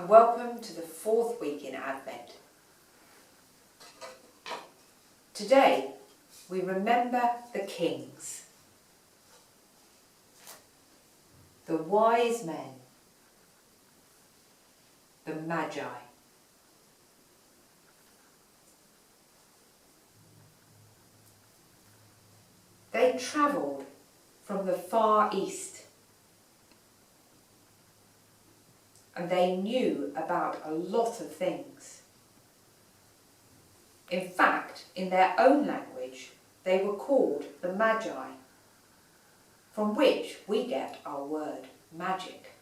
and welcome to the fourth week in Advent. Today we remember the kings, the wise men, the Magi. They travelled from the far east, and they knew about a lot of things. In fact, in their own language, they were called the Magi, from which we get our word magic.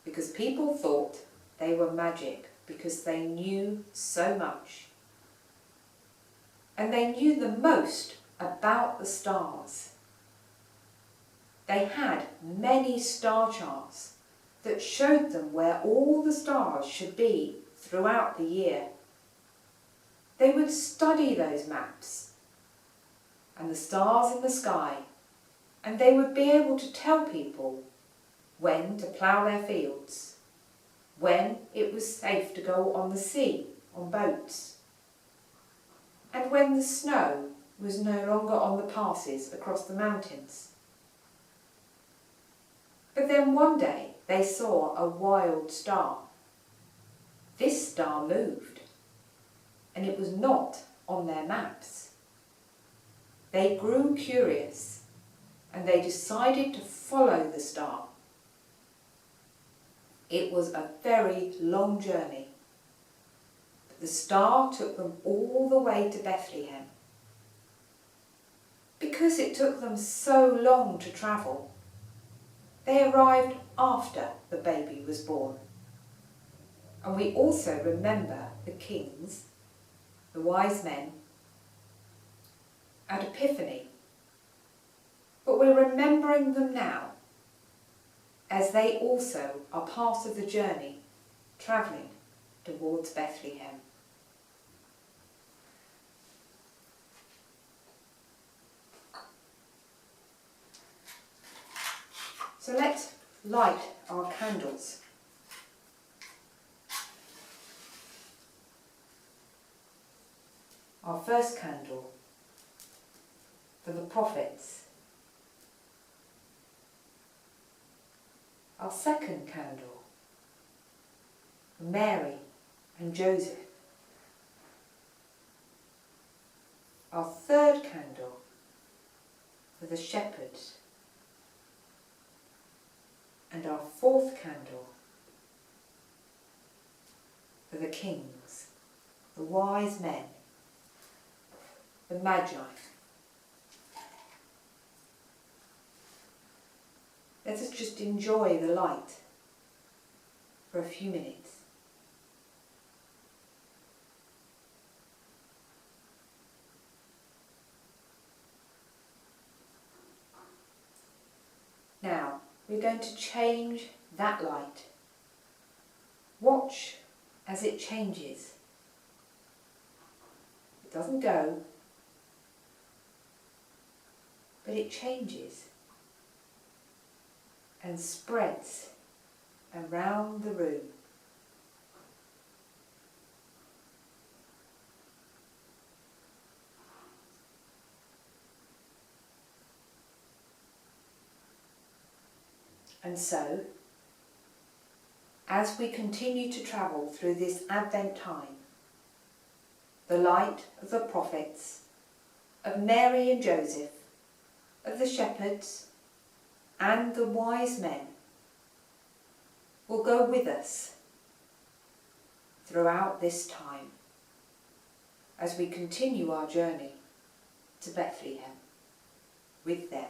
Because people thought they were magic because they knew so much. And they knew the most about the stars. They had many star charts that showed them where all the stars should be throughout the year. They would study those maps and the stars in the sky, and they would be able to tell people when to plough their fields, when it was safe to go on the sea on boats, and when the snow was no longer on the passes across the mountains. But then one day they saw a wild star. This star moved, and it was not on their maps. They grew curious, and they decided to follow the star. It was a very long journey, but the star took them all the way to Bethlehem. Because it took them so long to travel, they arrived after the baby was born. And we also remember the kings, the wise men, at Epiphany. But we're remembering them now, as they also are part of the journey travelling towards Bethlehem. So let's light our candles. Our first candle for the prophets. Our second candle for Mary and Joseph. Our third candle for the shepherds. And our fourth candle for the kings, the wise men, the Magi. Let us just enjoy the light for a few minutes. Now, we're going to change that light. Watch as it changes. It doesn't go, but it changes and spreads around the room. And so, as we continue to travel through this Advent time, the light of the prophets, of Mary and Joseph, of the shepherds, and the wise men will go with us throughout this time as we continue our journey to Bethlehem with them.